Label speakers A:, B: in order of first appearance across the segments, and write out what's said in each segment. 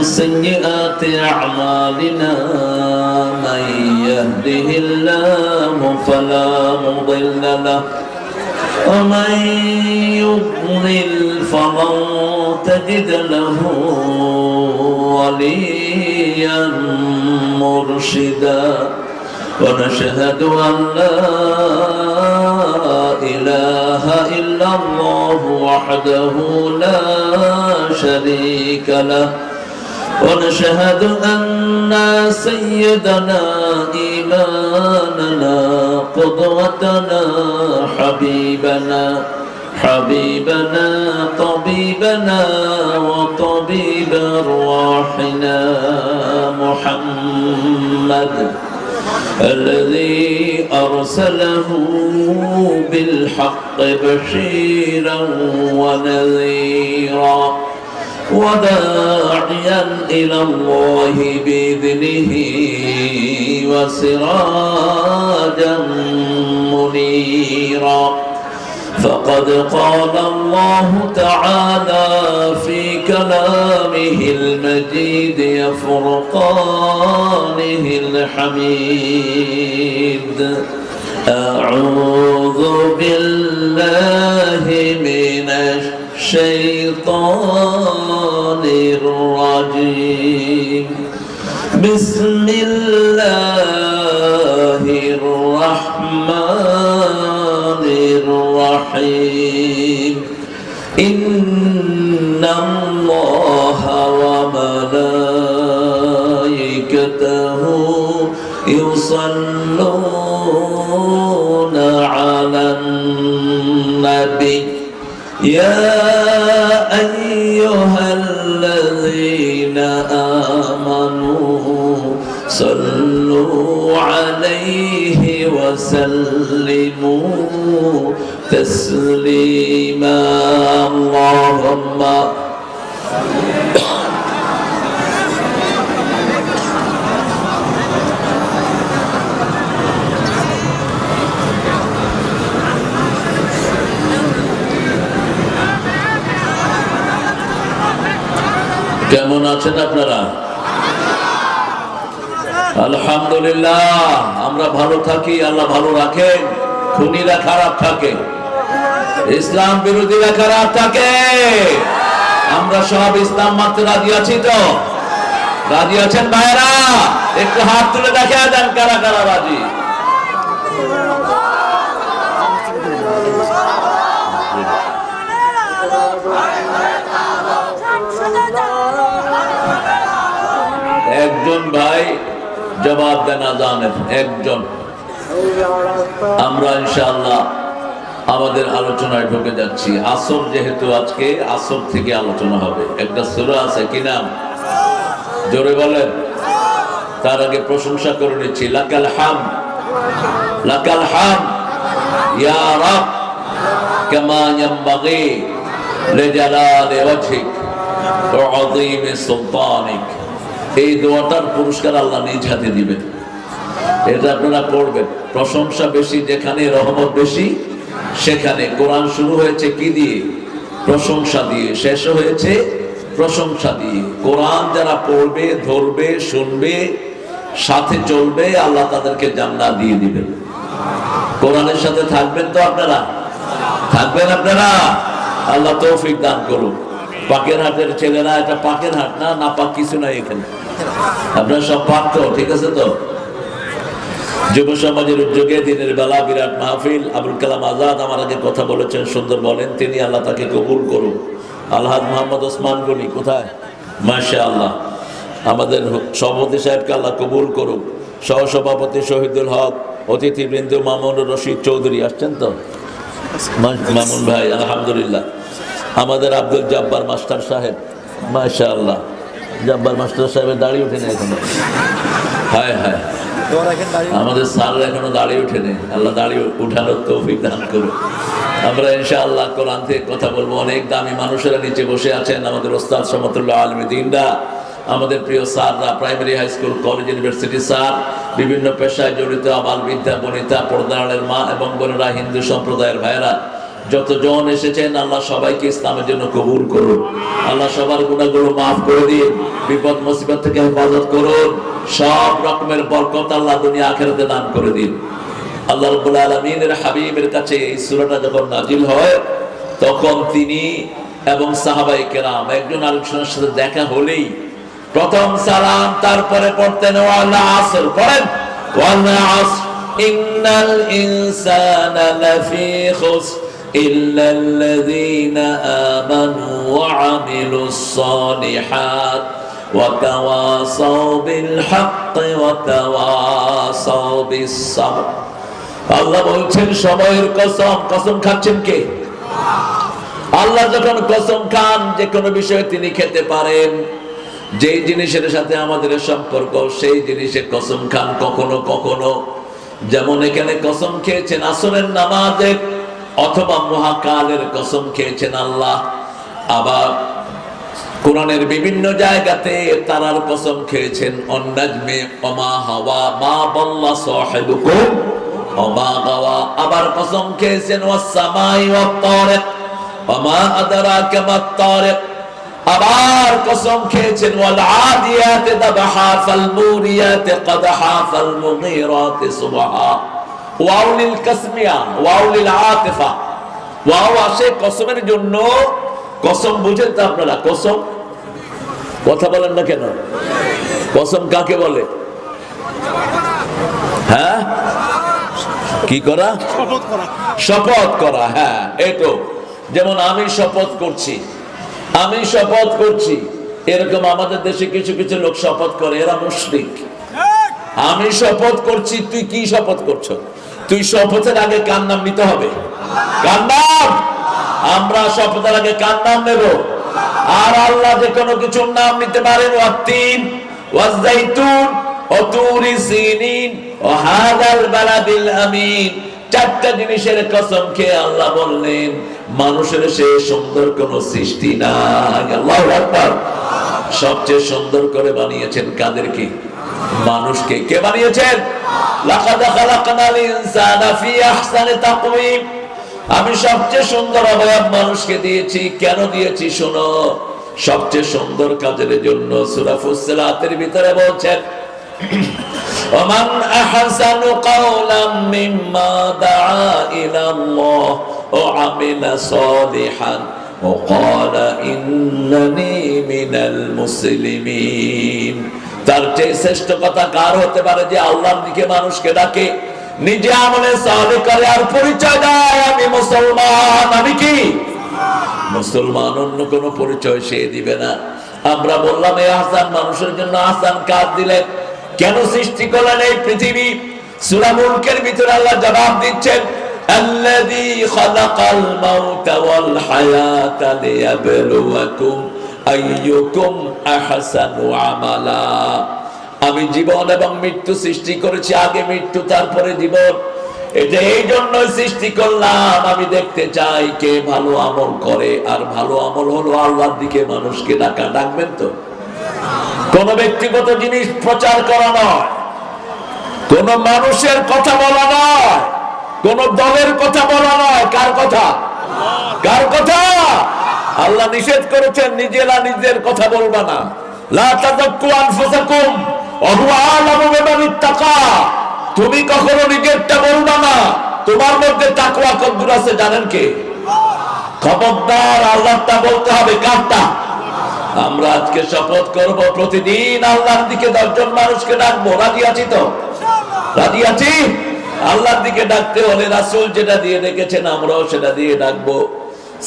A: سيئات أعمالنا من يهده الله فلا مضل له ومن يضلل فلن تجد له وليا مرشدا ونشهد أن لا إله إلا الله وحده لا شريك له ونشهد أن سيدنا إمامنا قدوتنا حبيبنا طبيبنا وطبيب أرواحنا محمد الذي أرسله بالحق بشيرا ونذيرا وداعيا إلى الله بإذنه وسراجا منيرا فقد قال الله تعالى في كلامه المجيد فرقانه الحميد أعوذ بالله من الشيطان الرجيم بسم الله الرحمن الرحيم إن الله وملائكته يصلون على النبي يا أيها الذين آمنوا صلوا عليه وسلموا تسليما اللهم কেমন আছেন আপনারা? আলহামদুলিল্লাহ, আমরা ভালো থাকি, আল্লাহ ভালো রাখেন। খুনিরা খারাপ থাকে, ইসলাম বিরোধীরা খারাপ থাকে। আমরা সব ইসলাম মানতে রাজি আছি তো? রাজি আছেন ভাইরা? একটু হাত তুলে দেখা দেন কারা কারা রাজি। একজন ভাই জবাব দেন আযানের, একজন। আমরা ইনশাআল্লাহ আমাদের আলোচনায় ঢুকে যাচ্ছি। আসর যেহেতু আজকে, আসর থেকে আলোচনা হবে। একটা সূরা আছে, কি নাম? জোরে বলেন। তার আগে প্রশংসা করে নিচ্ছি। লাকাল হামদ, লাকাল হামদ ইয়া রাব কামা ইয়ানবাগি লিজালালি ওয়াজহিক ওয়া আযীমি সুলতানিক। এই দোয়াটার পুরস্কার আল্লাহ নিজ হাতে দিবেন। এটা আপনারা পড়বেন। প্রশংসা বেশি যেখানে, রহমত বেশি সেখানে। কোরআন শুরু হয়েছে কি দিয়ে? প্রশংসা দিয়ে। শেষ হয়েছে প্রশংসা দিয়ে। কোরআন যারা পড়বে, ধরবে, শুনবে, সাথে চলবে, আল্লাহ তাদেরকে জান্নাত দিয়ে দিবেন। কোরআনের সাথে থাকবেন তো আপনারা? থাকবেন আপনারা? আল্লাহ তৌফিক দান করুন। পাকের হাটের ছেলেরা, এটা পাকের হাট না, না পাক কিছু নাই এখানে। আপনারা সব পাক তো? ঠিক আছে তো? যুব সমাজের উদ্যোগে দিনের বেলা বিরাট মাহফিল। আবুল কালাম আজাদ আমার আগে কথা বলেছেন, সুন্দর বলেন তিনি। আল্লাহ তাকে কবুল করুন। আলহাজ মোহাম্মদ ওসমান গনি কোথায়? মাশাআল্লাহ। আমাদের সভাপতি সাহেবকে আল্লাহ কবুল করুন। সহসভাপতি শহীদুল হক, অতিথিবৃন্দ মামুনুর রশিদ চৌধুরী আসছেন তো? মামুন ভাই আলহামদুলিল্লাহ। আমাদের আব্দুল জব্বার মাস্টার সাহেব, মাশাআল্লাহ। জব্বার মাস্টার সাহেবের দাড়ি উঠে না এখনো। হায় হায়, আমাদের স্যার এখনো দাঁড়িয়ে ওঠেনি। আল্লাহ দাঁড়িয়ে উঠানোর তৌফিক দান করুন। আমরা ইনশাআল্লাহ কোরআন থেকে কথা বলবো। অনেক দামি মানুষেরা নিচে বসে আছেন। আমাদের ওস্তাদ সমতুল্লাহ আলমী দিনরা, আমাদের প্রিয় স্যাররা, primary, high school, college, university sir, বিভিন্ন পেশায় জড়িত আবাল বিদ্যা বনিতা, পর্দারের মা এবং বোনেরা, হিন্দু সম্প্রদায়ের ভাইয়েরা, যতজন এসেছেন আল্লাহ সবাইকে ইসলামের জন্য কবুল করুন। আল্লাহ সবার গুনাহগুলো মাফ করে দিন, বিপদ মুসিবত থেকে হেফাজত করুন, সব রকমের বরকত আল্লাহ দুনিয়া আখিরাতে দান করে দিন। আল্লাহ রাব্বুল আলামিনের হাবিবের কাছে এই সূরাটা যখন নাজিল হয় তখন তিনি এবং সাহাবায়ে কেরাম একজন আরেকজনের সাথে দেখা হলেই প্রথম সালাম, তারপরে পড়তেন ওয়াল আসর, পড়েন ওয়াল আসর ইন্নাল ইনসানা লাফি খুসর ইল্লাল্লাযীনা আমানু ওয়া আমিলুস সালিহাত ওয়া তাওয়াসাউ বিল হাক্কি ওয়া তাওয়াসাউ বিস সাবর। আল্লাহ বলছেন সময়ের কসম, কসম খাচ্ছেন কে? আল্লাহ যখন কসম খান যে কোনো বিষয়ে তিনি খেতে পারেন, যেই জিনিসের সাথে আমাদের সম্পর্ক সেই জিনিসে কসম খান কখনো কখনো। যেমন এখানে কসম খেয়েছেন আসরের নামাজের অথবা মহাকালের কসম খেয়েছেন আল্লাহ। আবার কোরআনের বিভিন্ন জায়গাতে তারার কসম খেয়েছেন, অন্নাজমে ওমা হাওয়া মা বাল্লা সাহিবুকুম ওমা গাওয়া। আবার কসম খেয়েছেন ওয়াস সামাই ওয়াত তারিক ওমা আদরাকা মাত তারিক। আবার কসম খেয়েছেন ওয়াল আদিয়াতি দাবহা ফাল মুরিয়াতি কদহা ফাল মুগীরাতি সুবহা। ওয়াউলিল কাসমিয়া ওয়াউলিল আতিফা, ওয়াও আসে কসমের জন্য। কসম বুঝেন তো আপনারা? কসম কথা বলেন না কেন? কসম কাকে বলে? হ্যাঁ, কি করা? শপথ করা। হ্যাঁ, এটো যেমন আমি শপথ করছি, আমি শপথ করছি, এরকম আমাদের দেশে কিছু কিছু লোক শপথ করে, এরা মুশরিক। আমি শপথ করছি, তুই কি শপথ করছো? তুই শপথের আগে কার নাম নিতে হবে? কার নাম? আমরা শপথের আগে কার নাম নেব? আর আল্লাহ যে কোনো কিছুর নাম নিতে পারেন। ওয়াতিন ওয়াজাইতুন ওয়াতুরি সিনিন ওয়া হাদাল বালাদিল আমিন। চারটা জিনিসের কসম খেয়ে আল্লাহ বললেন মানুষের সে সুন্দর কোন সৃষ্টি নাই। আল্লাহু আকবার। সবচেয়ে সুন্দর করে বানিয়েছেন কাদেরকে? মানুষকে। কে বানিয়েছেন? লাকাদ খালাকনাল ইনসানা ফি আহসানি তাকওয়িম। আমি সবচেয়ে সুন্দর অবয়ব মানুষকে দিয়েছি। কেন দিয়েছি শোনো, সবচেয়ে সুন্দর কাজের জন্য। সূরা ফুসসিলাতের ভিতরে বলছেন ওমান আহসানু কাওলাম মিম্মা দাআ ইলাল্লাহ ওয়া আমিলা সালিহান ওয়া ক্বালা ইন্নানী মিনাল মুসলিমিন। তার চেয়ে শ্রেষ্ঠ কথা কার হতে পারে যে আল্লাহর দিকে মানুষকে ডাকে, নিজে আমলে সালেহ করে আর পরিচয় দেয় আমি মুসলমান। আমি কি মুসলমান? অন্য কোনো পরিচয় সে দিবে না। আমরা বললাম এই আহসান মানুষের জন্য আহসান কাজ দিলেন, কেন সৃষ্টি করলেন এই পৃথিবী? সূরা মুলকের ভিতরে আল্লাহ জবাব দিচ্ছেন আল্লাযী খালাকাল মাউতা ওয়াল হায়াতা লিয়াবলুয়াকুম আইয়ুকুম আহসানু আমালা। আমি জীবন এবং মৃত্যু সৃষ্টি করেছি, আগে মৃত্যু তারপরে জীবন। এটা এই জন্যই সৃষ্টি করলাম, আমি দেখতে চাই কে ভালো আমল করে। আর ভালো আমল হলো আল্লাহর দিকে মানুষকে ডাকা। ডাকবেন তো? কোন ব্যক্তিগত জিনিস প্রচার করা নয়, কোন মানুষের কথা বলা নয়, কোন দলের কথা বলা নয়। কার কথা? কার কথা? আল্লাহ নিষেধ করেছেন নিজেরা নিজের কথা বলবা না। লা তাযাক্কু আনফুসাকুম ওয়া হুয়া আ'লামু বিমান ইত্তাকা। তুমি কখনো নিজেরটা বলবা না, তোমার মধ্যে তাকওয়া কতদূর আছে জানেন কে? খবরদার, আল্লাহটা বলতে হবে। কারটা? আমরা আজকে শপথ করব প্রতিদিন আল্লাহর দিকে 10 জন মানুষকে ডাকবো। রাজি আছি তো? রাজি আছি? আল্লাহর দিকে ডাকতে হলে রাসূল যেটা দিয়ে ডেকেছেন আমরাও সেটা দিয়ে ডাকবো।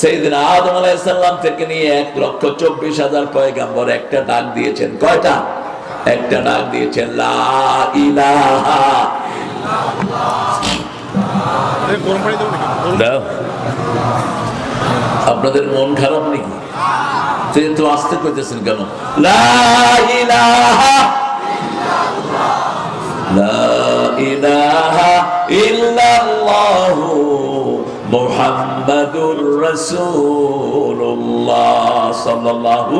A: সাইয়েদনা আদম আলাইহিস সালাম থেকে নিয়ে 1,24,000 পয়গম্বর একটা ডাক দিয়েছেন। কয়টা? একটা ডাক দিয়েছেন, লা ইলাহা ইল্লাল্লাহ। আপনাদের মন খারাপ নাকি? তো আসতে কইতেছেন কেন? লা ইলাহা ইল্লাল্লাহ, লা ইলাহা ইল্লাল্লাহু মুহাম্মাদুর রাসূলুল্লাহ সাল্লাল্লাহু।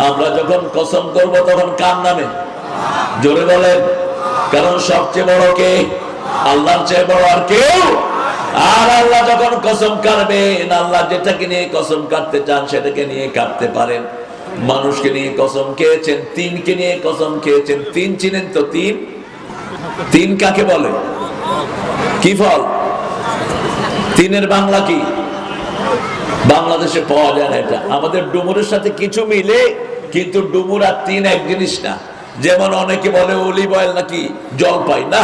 A: আমরা যখন কসম করব তখন কার নামে? জোরে বলেন। কারণ সবচেয়ে বড় কে? আল্লাহর চেয়ে বড় আর কেউ আর আল্লাহ যখন কসম কাটবেন, আল্লাহ যেটাকে নিয়ে কসম কাটতে চান সেটাকে নিয়ে কাটতে পারেন। মানুষকে নিয়ে কসম খেয়েছেন, তিনকে নিয়ে কসম খেয়েছেন। তিন চিনেন তো? তিন, তিন কাকে বলে? কি ফল? তিনের বাংলা কি? বাংলাদেশে পাওয়া যায় না এটা। আমাদের ডুমুরের সাথে কিছু মিলে, কিন্তু ডুমুর আর তিন এক জিনিস না। যেমন অনেকে বলে অলিভ অয়েল নাকি জলপাই, না,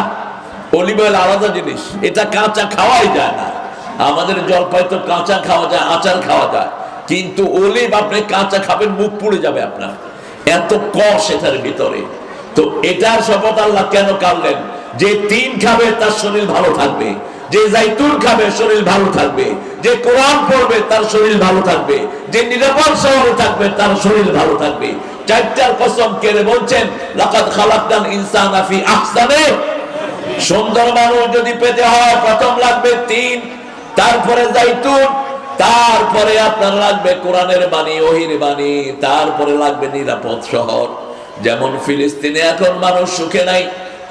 A: অলিভ অয়েল আলাদা জিনিস, এটা কাঁচা খাওয়াই যায় না। আমাদের জলপাই তো কাঁচা খাওয়া যায়, আচার খাওয়া যায়, কিন্তু অলিভ আপনি কাঁচা খাবেন মুখ পুড়ে যাবে আপনার, এত কষ এটার ভিতরে। তো এটার শপথ আল্লাহ কেন কাটলেন? যে তিন খাবে তার শরীর ভালো থাকবে, যে জাইতুন খাবে শরীর ভালো থাকবে, যে কোরআন পড়বে তার শরীর ভালো থাকবে, যে নিরাপদ শহরে থাকবে তার শরীর ভালো থাকবে। চারটার কসম কেড়ে বলছেন লাকাদ খালাকনাল ইনসানা ফি আহসানি। সুন্দর মানুষ যদি পেতে হয় প্রথম লাগবে তিন, তারপরে জাইতুন, তারপরে আপনার লাগবে কোরআনের বাণী, ওহির বাণী, তারপরে লাগবে নিরাপদ শহর। যেমন ফিলিস্তিনে এখন মানুষ সুখে নাই,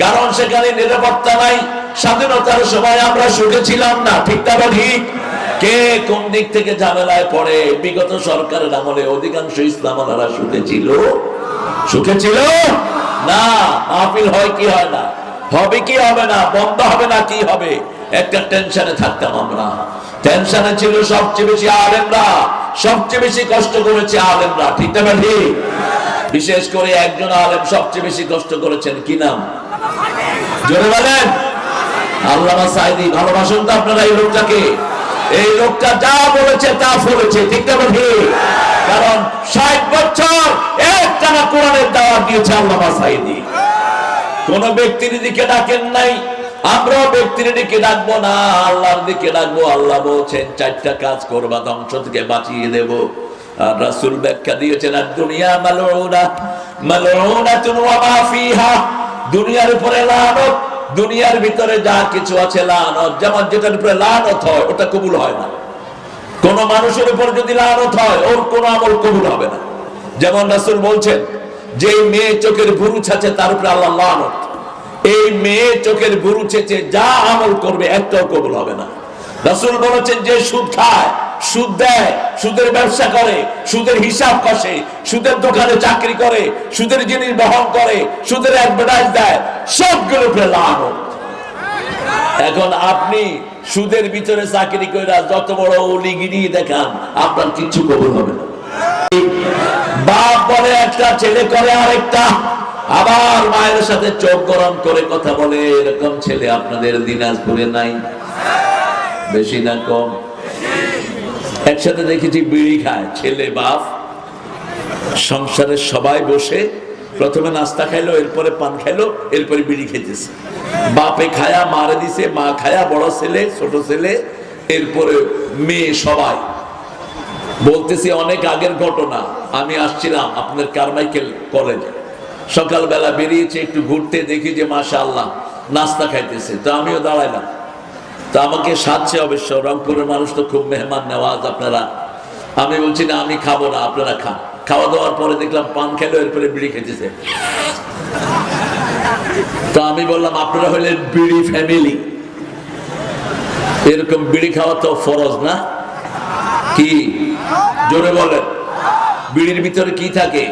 A: কারণ সেখানে নিরাপত্তা নাই। স্বাধীনতার সময় আমরা সুখে ছিলাম না, ঠিক না ঠিক? কে কোন দিক থেকে ঝামেলায় পড়ে? বিগত সরকারের আমলে অধিকাংশ ইসলামওয়ালারা সুখে ছিল? সুখে ছিল না। মাহফিল হয় কি হয় না, হবে কি হবে না, বন্ধ হবে না কি হবে, একটা টেনশনে থাকতাম আমরা। টেনশনে ছিল সবচেয়ে বেশি আলেমরা, সবচেয়ে বেশি কষ্ট করেছে আলেমরা, ঠিক না ঠিক? বিশেষ করে একজন আলেম সবচেয়ে বেশি কষ্ট করেছেন, কি নাম? জোরে বলেন। আল্লামা সাঈদী। ভালোবাসেন তো আপনারা এই লোকটাকে? এই লোকটা যা বলেছে তা ফলেছে, ঠিক না ঠিক? কারণ 60 বছর একটানা কোরআনের দাওয়াত দিয়েছে আল্লামা সাঈদী। কোন ব্যক্তির দিকে ডাকেন নাই, আমরাও ব্যক্তির দিকে ডাকবো না, আল্লাহর দিকে ডাকবো। আল্লাহ বলছেন চারটা কাজ করবা, ধ্বংস থেকে বাঁচিয়ে দেব। আর রাসূল ব্যাখ্যা দিয়েছেন আর দুনিয়া মালউনা মালউনাতুন ওয়া মা ফিহা। দুনিয়ার উপরে লানত, দুনিয়ার ভিতরে যা কিছু আছে লানত। যেমন যেটার উপরে লানত হয় ওটা কবুল হয় না। কোন মানুষের উপর যদি লানত হয় ওর কোন আমল কবুল হবে না। যেমন রাসূল বলছেন যে মেয়ে চোখের বুরুচ আছে তার উপরে আল্লাহ লানত। এই মেয়ে চোখের বুরুচ আছে, যা আমল করবে একটাও কবুল হবে না। রাসূল বলেছেন যে সুদ খায়, সুদ দেয়, সুদের ব্যবসা করে, সুদের হিসাব কষে, সুদের দোকানে চাকরি করে, সুদের জিনিস বহন করে, সুদের অ্যাডভার্টাইজ দেয়, সবগুলো উপরে লানত। এখন আপনি সুদের ভিতরে চাকরি করে যত বড় ওলিগিরি দেখান, আপনার কিচ্ছু কবুল হবে না। বাপ বলে একটা, ছেলে করে আরেকটা, আবার মায়ের সাথে চোখ গরম করে কথা বলে, এরকম ছেলে আপনাদের দিনাজপুরে নাই? বেশি না কম? একসাথে দেখেছি বিড়ি খায় ছেলে বাপ, সংসারের সবাই বসে প্রথমে নাস্তা খাইলো, এরপরে পান খাইলো, এরপরে বিড়ি খেতেছে। বাপে খায়া মারে দিছে, মা খায়া, বড় ছেলে, ছোট ছেলে, এরপরে মেয়ে, সবাই। বলতেছি অনেক আগের ঘটনা। আমি আসছিলাম আপনার কারমাইকেল কলেজে, সকালবেলা বেরিয়েছে একটু ঘুরতে, দেখি যে মাশাআল্লাহ নাস্তা খাইতেছে। তো আমিও দাঁড়াইলাম, তো আমাকে সাজছে অবশ্য, রংপুরের মানুষ তো খুব মেহমান নেওয়াজ আপনারা। আমি বলছি না আমি খাবো না, আপনারা খান। খাওয়া দাওয়ার পরে দেখলাম পান খেলো, এরপরে বিড়ি খেতেছে। তো আমি বললাম আপনারা হলেন বিড়ি ফ্যামিলি, এরকম বিড়ি খাওয়া তো ফরজ না? কি জোরে বলেন। বিড়ির ভিতরে কি থাকে?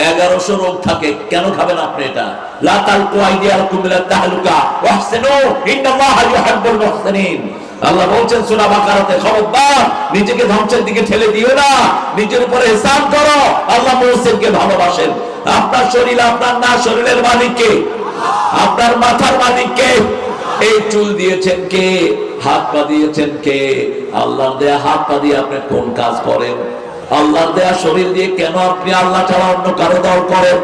A: 1100 রোগ থাকে। কেন খাবেন আপনি এটা? লা তালকু আইদিয়াকুম ইলা তাহলুকা ওয়াহসিনু ইন্নাল্লাহা ইউহিব্বুল মুহসিনিন। আল্লাহ বলেন সূরা বাকারাতে, খবরদার নিজেকে ধ্বংসের দিকে ঠেলে দিও না, নিজের উপরে হিসাব করো, আল্লাহ মুহসিনকে ভালোবাসেন। আপনার শরীর আপনার না, শরীরের মালিক কে? আপনার মাথার মালিক কে? এই চুল দিয়েছেন কে? হাত পা দিয়েছেন কে? আল্লাহর দেয়া হাত পা দিয়ে আপনি কোন কাজ করেন? আল্লাহর দেয়া শরীর দিয়ে কেন আপনি আল্লাহ ছাড়া অন্য কারো দল করেন?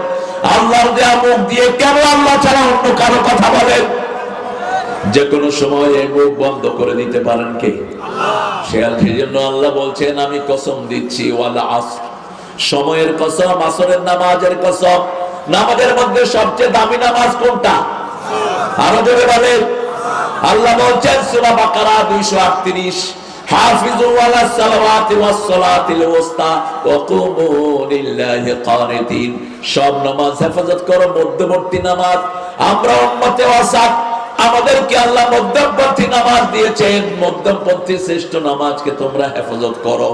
A: আল্লাহর দেয়া মুখ দিয়ে কেন আল্লাহ ছাড়া অন্য কারো কথা বলেন? যে কোনো সময় এই মুখ বন্ধ করে দিতে পারেন কে? সেই জন্য আল্লাহ বলছেন আমি কসম দিচ্ছি, ওয়াল আসর, সময়ের কসম, আসরের নামাজের কসম। নামাজের মধ্যে সবচেয়ে দামি নামাজ কোনটা? আরো জোরে বলেন। আল্লাহ বলছেন সূরা বাকারা 238, হাফিজু আলাস সালাওয়াতি ওয়াস সালাতিল ওয়াসতা ওয়া কুমু লিল্লাহি কানিতিন। সব নামাজ হেফাজত করো, মধ্যবর্তী নামাজ। আমরা উম্মতে ওয়াসাত, আমাদেরকে আল্লাহ মধ্যমপন্থী নামাজ দিয়েছেন, মধ্যমপন্থী শ্রেষ্ঠ নামাজকে তোমরা হেফাজত করো।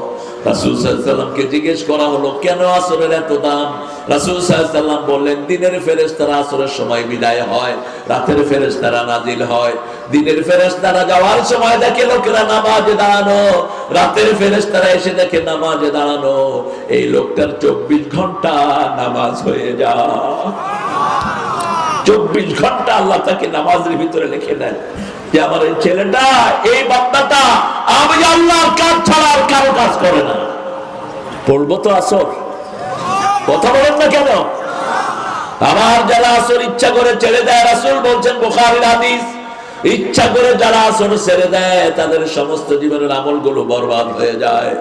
A: রাসূল সাল্লাল্লাহু আলাইহি ওয়াসাল্লামকে জিজ্ঞেস করা হলো কেন আসরের এত দাম? রাসূল সাল্লাল্লাহু আলাইহি ওয়াসাল্লাম বললেন, দিনের ফেরেশতারা আসরের সময় বিদায় হয়, রাতের ফেরেশতারা নাজিল হয়। দিনের ফেরেশতারা যাওয়ার সময় দেখে লোকেরা নামাজে দাঁড়ানো, রাতের ফেরেশতারা এসে দেখে নামাজে দাঁড়ানো। এই লোকটার 24 ঘন্টা নামাজ হয়ে যায়। 24 ঘন্টা আল্লাহ তাকে নামাজের ভিতরে লিখে দেন যে আমার এই ছেলেটা, এই বান্দাটা আমি আল্লাহর কাজ ছাড়া আর কারো কাজ করে না। পড়বো তো আসর, কথা বলেন না কেন? আমার যারা আসর ইচ্ছা করে ছেড়ে দেয়, রাসূল বলছেন বুখারীর হাদিস, ইচ্ছা করে যারা আসর ছেড়ে দেয় তাদের সমস্ত জীবনের আমলগুলো বরবাদ হয়ে যায়।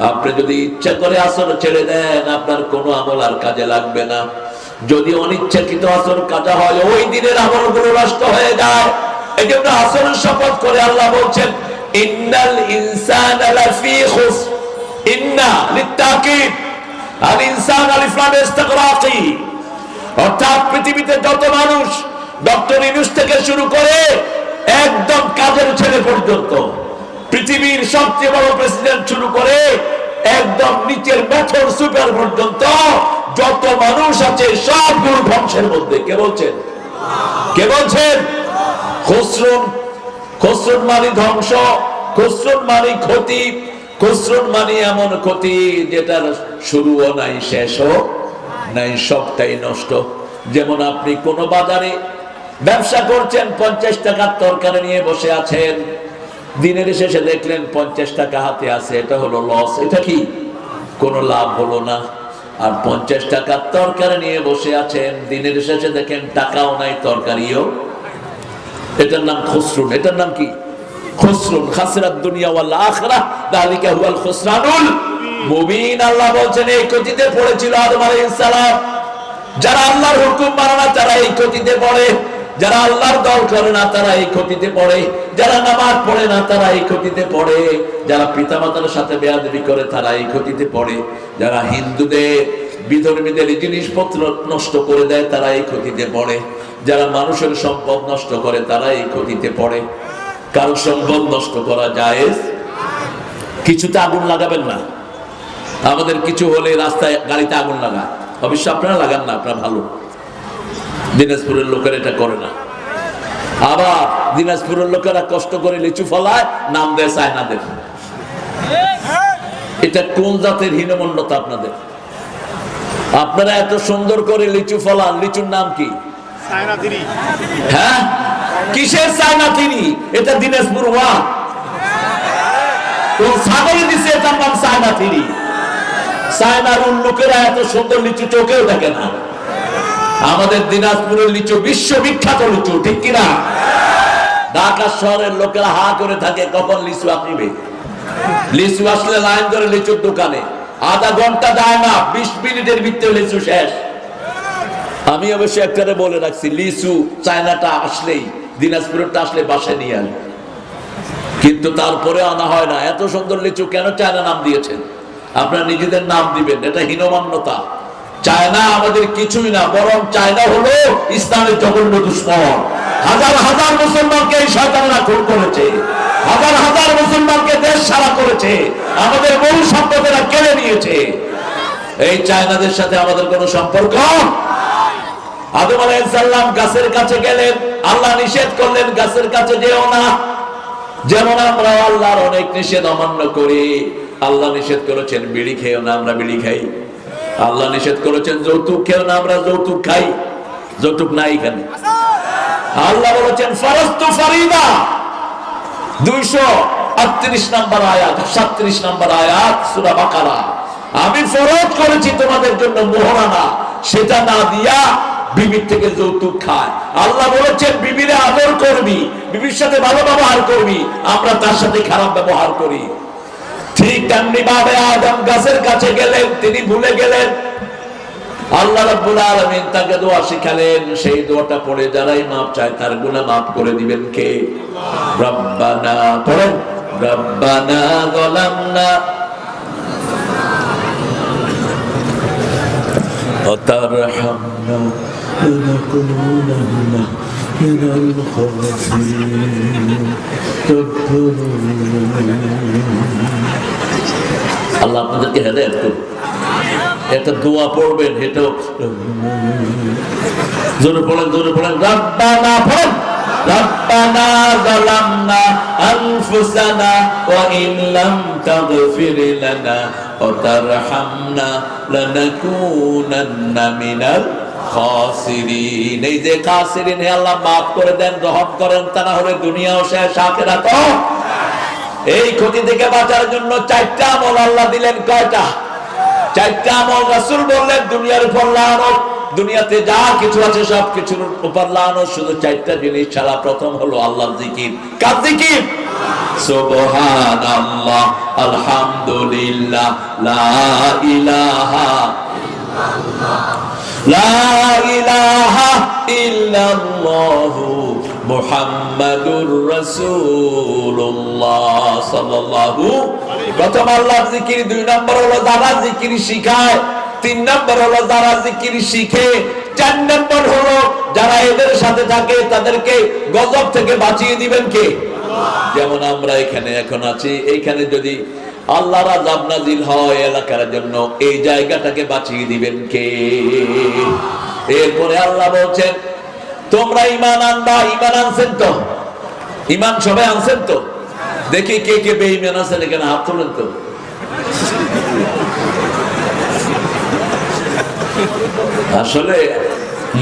A: আপনি যদি ইচ্ছা করে আসর ছেড়ে দেন, আপনার কোনো আমল আর কাজে লাগবে না। যদি অনিচ্ছাকৃত আসর কাজা হয়, ওই দিনের আমলগুলো নষ্ট হয়ে যায়। এই জন্য আসরের শপথ করে আল্লাহ বলছেন ইন্নাল ইনসানা লাফি খুসর, ইন্না লিতাকিদ, আল ইনসান আলিফ লাম ইস্তিগরাকি। অর্থাৎ পৃথিবীতে যত মানুষ, ডক্টর ইউনূস থেকে শুরু করে একদম কাজের ছেলে পর্যন্ত, পৃথিবীর সবচেয়ে বড় প্রেসিডেন্ট শুরু করে একদম নিচের মেথর সুপার পর্যন্ত যত মানুষ আছে সবগুলো ধ্বংসের মধ্যে। কে বলছেন? কে বলছেন? খুসরুন। খুসরুন মানে ধ্বংস, খুসরুন মানে ক্ষতি, খুসরুন মানে এমন ক্ষতি যেটার শুরুও নাই শেষও নাই, সবটাই নষ্ট। যেমন আপনি কোন বাজারে ব্যবসা করছেন, 50 টাকার তরকারি নিয়ে বসে আছেন, দিনের শেষে দেখলেন 50 টাকা হাতে আছে, এটা হলো লস। এটা কি? কোনো লাভ হলো না। আর 50 টাকার তরকারি নিয়ে বসে আছেন, দিনের শেষে দেখেন টাকাও নাই, তরকারিও। এটার নাম খুসরুন। এটার নাম কি? খুসরুন। খাসিরাত দুনিয়া ওয়াল আখিরাহ, যালিকা হুয়াল খুসরানুল মুবিন। আল্লাহ বলছেন এই ক্ষতিতে পড়েছিল আদম আলাইহিস সালাম। যারা আল্লাহর হুকুম মানে না তারা এই ক্ষতিতে পড়ে, যারা আল্লাহর দল করে না তারা এই ক্ষতিতে পড়ে, যারা নামাজ পড়ে না তারা এই ক্ষতিতে পড়ে, যারা পিতামাতার সাথে বেয়াদবি করে তারা এই ক্ষতিতে পড়ে, যারা হিন্দুদের বিধর্মীদের জিনিসপত্র নষ্ট করে দেয় তারা এই ক্ষতিতে পড়ে, যারা মানুষের সম্পদ নষ্ট করে তারা এই ক্ষতিতে পড়ে। কারো সম্পদ নষ্ট করা জায়েজ? কিছুতে আগুন লাগাবেন না। আমাদের কিছু হলে রাস্তায় গাড়িতে আগুন লাগায়, অবশ্য আপনারা লাগান না, আপনারা ভালো। দিনাজপুরের লোকেরা এটা করে না। আবার দিনাজপুরের লোকেরা কষ্ট করে লিচু ফলায়, নাম দেয় চায়নাদের। এটা কোন জাতের হীনমন্যতা আপনাদের? আপনারা এত সুন্দর করে লিচু ফলান, লিচুর নাম কি? হ্যাঁ, কিসের চায়না থিরি? এটা দিনাজপুর ওয়া কোন ছাগলে দিছে এটার নাম চায়না থিরি। চায়নার লোকেরা এত সুন্দর লিচু চোখেও দেখে না। আমাদের দিনাজপুরের লিচু বিশ্ববিখ্যাত লিচু, ঠিক কিনা? ঢাকা শহরের লোকেরা হা করে থাকে কখন লিচু আসবে। লিচু আসলে লাইন ধরে লিচুর দোকানে, আধা ঘন্টা যায় না, 20 মিনিটের ভিতরে লিচু শেষ। আমি অবশ্য একটারে বলে রাখছি, লিচু চায়নাটা আসলেই, দিনাজপুরটা আসলে বাসায় নিয়ে আসবে, কিন্তু তারপরে আনা হয় না। এত সুন্দর লিচু কেন চায়না নাম দিয়েছেন? আপনারা নিজেদের নাম দিবেন, এটা হীনমান্যতা। চায়না আমাদের কিছুই না, বরং চায়না হলো ইসলামের জঘন্য দুশমন। হাজার হাজার মুসলমানকে এই শয়তানেরা খুন করেছে, হাজার হাজার মুসলমানকে দেশ ছাড়া করেছে, আমাদের বহু সম্পদেরা কেড়ে নিয়েছে। এই চায়নাদের সাথে আমাদের কোনো সম্পর্ক। আদম আলাইহিস সালাম গাছের কাছে গেলেন, আল্লাহ নিষেধ করলেন গাছের কাছে যেও না। যেমন আমরা আল্লাহর অনেক নিষেধ অমান্য করি। আল্লাহ নিষেধ করেছেন বিড়ি খেও না, আমরা বিড়ি খাই। আল্লাহ নিষেধ করেছেন যৌতুক খেও না, আমরা যৌতুক খাই। যৌতুক নাই এখানে। আল্লাহ বলেছেন ফারাস্তু ফারিদা, 238 নম্বর আয়াত, 37 নম্বর আয়াত সূরা বাকারা। আমি ফরজ করেছি তোমাদের জন্য মোহরানা, সেটা না দিয়া বিবির থেকে যৌতুক খায়। আল্লাহ বলেছেন বিবিরে আদর করবি, বিবির সাথে ভালো ব্যবহার করবি, আমরা তার সাথে খারাপ ব্যবহার করি। ঠিক তেমনি ভাবে আদম গাছের কাছে গেলেন, তিনি ভুলে গেলেন। আল্লাহ রাব্বুল আলামিন তাকে দোয়া শিখালেন, সেই দোয়াটা পড়ে যারাই মাপ চায় তার গুনাহ মাফ করে দিবেন কে? রব্বানা, পড়েন রব্বানা যালামনা ওয়া তারহামনা লানাকুনান্না من الخاسرين আল্লাহ আপনাদেরকে হেদায়েত করুন। একটা দোয়া পড়বেন, এটাও জোরে পড়েন, জোরে পড়েন। রব্বানা পড়েন। রব্বানা যালামনা আনফুসানা ওয়া ইন লাম তাগফির লানা ওয়া তারহামনা লানাকুনান্না মিনাল খাসিরিন। এই যে খাসিরিন, হে আল্লাহ মাফ করে দেন, রহম করেন, তা না হলে দুনিয়াও শেষ, আখিরাতও। এই ক্ষতি থেকে বাঁচার জন্য 4টা আমল আল্লাহ দিলেন। কয়টা? 4টা আমল। রাসূল বললেন দুনিয়ার উপর লানত, দুনিয়াতে যা কিছু আছে সব কিছুর উপর লানত, শুধু 4টা জিনিস ছাড়া। প্রথম হলো আল্লাহর জিকির। কার জিকির? সুবহানাল্লাহ, আলহামদুলিল্লাহ, লা ইলাহা ইল্লাল্লাহ, লা ইলাহা ইল্লাল্লাহু মুহাম্মাদুর রাসূলুল্লাহ সাল্লাল্লাহু। প্রথম আল্লাহর জিকির। 2 নম্বর হলো যারা জিকির শিখায়। 3 নম্বর হলো যারা জিকির শিখে। 4 নম্বর হলো যারা এদের সাথে থাকে তাদেরকে গজব থেকে বাঁচিয়ে দিবেন কে? যেমন আমরা এখানে এখন আছি, এইখানে যদি আল্লাহর আযাব নাযিল হয় এলাকার জন্য, এই জায়গাটাকে বাঁচিয়ে দিবেন কে? এরপরে আল্লাহ বলছেন তোমরা ঈমান আনবা। ঈমান আনছেন তো? ঈমান সবাই আনছেন তো? দেখি কে কে বেঈমান আছেন, এখানে হাত তোলেন তো। আসলে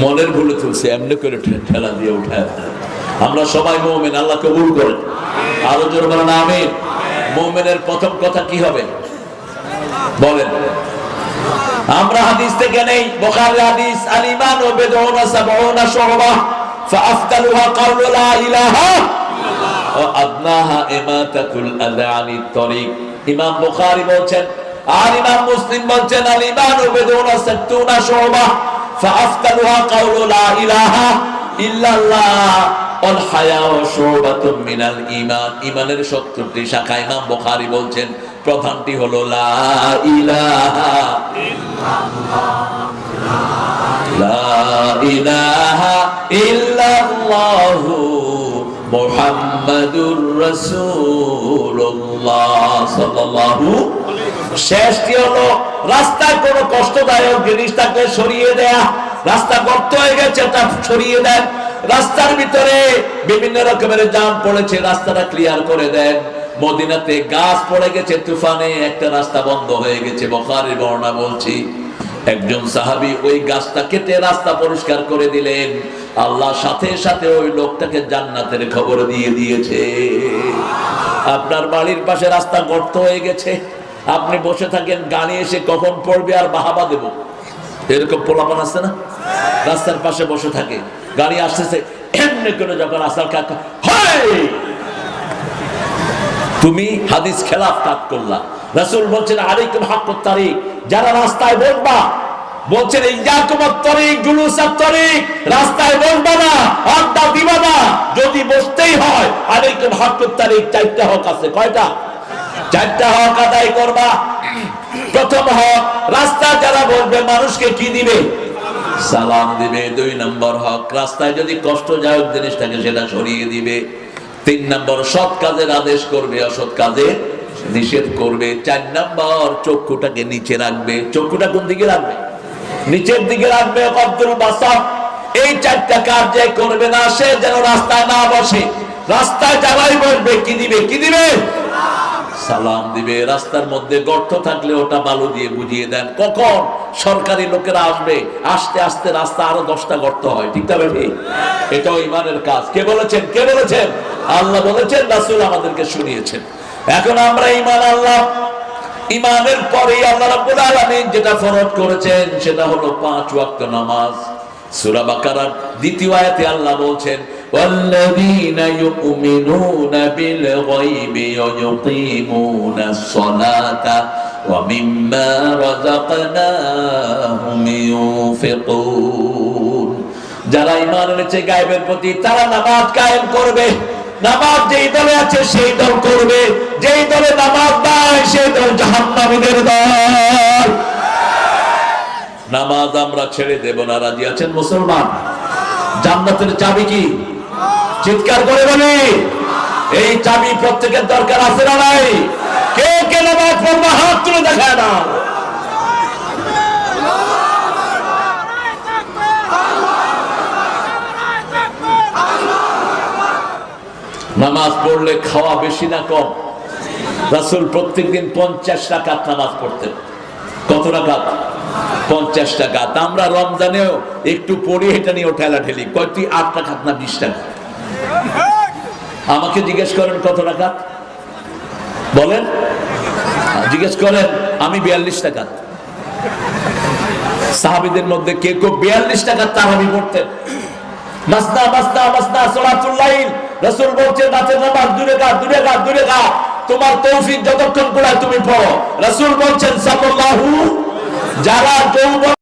A: মনের ভুলে তুলছে, এমনি করে ঠেলা দিয়ে উঠায়। আমরা সবাই মুমিন, আল্লাহ কবুল করেন। আরো জোরে বলেন আমিন। মুমিনের প্রথম কথা কি হবে বলেন? আমরা হাদিস থেকে নেই, বুখারী হাদিস, আল ঈমান ওয়া বিদউনা সাবউনা শু'বা ফাআফদালুহা কাওলু লা ইলাহা ইল্লাল্লাহ ওয়া আদনাহা ইমাতাতুল আযা আনিত তরিক। ইমাম বুখারী বলছেন, আর ইমাম মুসলিম বলছেন, আল ঈমান ওয়া বিদউনা সাবউনা শু'বা ফাআফদালুহা কাওলু লা ইলাহা ইল্লাল্লাহ ওয়াল হায়াউ শু'বাতুম মিনাল ঈমান। ঈমানের 70টি শাখা। ইমাম বুখারী বলছেন প্রধানটি হলো লা ইলাহা ইল্লাল্লাহ, লা ইলাহা ইল্লাল্লাহু মুহাম্মাদুর রাসূলুল্লাহ সাল্লাল্লাহু। শেষটি হলো রাস্তায় কোনো কষ্টদায়ক জিনিস থাকলে সরিয়ে দেয়া। রাস্তা গর্ত হয়ে গেছে, তা সরিয়ে দেন। রাস্তার ভিতরে বিভিন্ন রকমের জাম পড়েছে, রাস্তাটা ক্লিয়ার করে দেন। মদিনাতে গাছ পড়ে গেছে তুফানে, একটা রাস্তা বন্ধ হয়ে গেছে। বুখারীর বর্ণনা বলছি, একজন সাহাবী ওই গাছটা কেটে রাস্তা পরিষ্কার করে দিলেন। আল্লাহ সাথে সাথে ওই লোকটাকে জান্নাতের খবর দিয়ে দিয়েছে। আপনার বাড়ির পাশে রাস্তা গর্ত হয়ে গেছে, আপনি বসে থাকেন, গাড়ি এসে কখন পড়বে আর বাহাবা দেব, এরকম পোলাপান আছে না? রাস্তার পাশে বসে থাকে, গাড়ি আসতেছে, এমনি করে যখন আসার কাকা, তুমি হাদিস খেলাফ কাজ করলা। রাসূল বলছেন আলাইকুম হাক্কুত তারিক, যারা রাস্তায় বসবা, বলছেন ইয়াকুমুত তারিক জুলুসাত তারিক, রাস্তায় বসবা না, আড্ডা দিবা না। যদি বসতেই হয় আলাইকুম হাক্কুত তারিক, 4টা হক আছে। কয়টা? 4টা হক আদায় করবা। প্রথম হক, রাস্তা যারা বসবে মানুষকে কি দিবে? সালাম দিবে। 2 নম্বর হক, রাস্তায় যদি কষ্টদায়ক জিনিস থাকে সেটা সরিয়ে দিবে। 3 নম্বর, সৎ কাজের আদেশ করবে, অসৎ কাজে নিষেধ করবে। 4 নম্বর, চক্ষুটাকে নিচে রাখবে। চক্ষুটা কোন দিকে রাখবে? নিচের দিকে রাখবে। কদ্দুল বাসার। এই 4টা কাজ যে করবে না, সে যেন রাস্তায় না বসে। রাস্তায় যারাই বসবে কি দিবে? কি দিবে? সালাম দিবে। রাস্তার মধ্যে গর্ত থাকলে ওটা বালু দিয়ে বুঝিয়ে দেন। কখন সরকারি লোকেরা আসবে, আস্তে আস্তে রাস্তা আরো 10টা গর্ত হয়। ঠিক না ভাই? এটাও ঈমানের কাজ। কে বলেছেন? কে বলেছেন? আল্লাহ বলেছেন, রাসূল আমাদেরকে শুনিয়েছেন। এখন আমরা ঈমান আল্লাহ, ঈমানের পরে আল্লাহ রাব্বুল আলামিন যেটা ফরজ করেছেন সেটা হলো 5 ওয়াক্ত নামাজ। সূরা বাকারার 2য় আয়াতে আল্লাহ বলছেন, ওয়াল্লাযীনা ইউমিনুনা বিল গায়বি ওয়া ইউকিমুনাস সালাতা ওয়া মিম্মা রাযাকনাহুম ইউনফিকুন। যারা ঈমান এনেছে গায়বের প্রতি, তারা নামাজ কায়েম করবে। নামাজ যেই দলে আছে সেই দল করবে, যেই দলে নামাজ নাই সেই দল জাহান্নামীদের দল। নামাজ আমরা ছেড়ে দেব না। রাজি আছেন মুসলমান? জান্নাতের চাবি কি? চিৎকার করে বলি, এই চাবি প্রত্যেকের দরকার আছে না নাই? কে কে নামাজ পড়বে হাত তুলে দেখায় না। নামাজ পড়লে খাওয়া বেশি না কম? রাসূল প্রত্যেকদিন 50 রাকাত নামাজ পড়তেন। কত রাকাত? 50 রাকাত। আমরা রমজানেও একটু পড়ি, এটা নিয়ে ঠেলা ঠেলি, কয়টি 8 রাকাত না 20 রাকাত? আমাকে জিজ্ঞেস করেন কত রাকাত বলেন, জিজ্ঞেস করেন। আমি 42 রাকাত। সাহাবীদের মধ্যে কে কেউ 42 রাকাত তারাবি পড়তেন। মাসনা মাসনা মাসনা সালাতুল লাইল, রাসূল বলছেন রাতের নামাজ 2 রাকাত 2 রাকাত 2 রাকাত, তোমার তৌফিক যতক্ষণ কুলায় তুমি পড়ো। রাসূল বলছেন সাল্লাল্লাহু, যারা যৌবন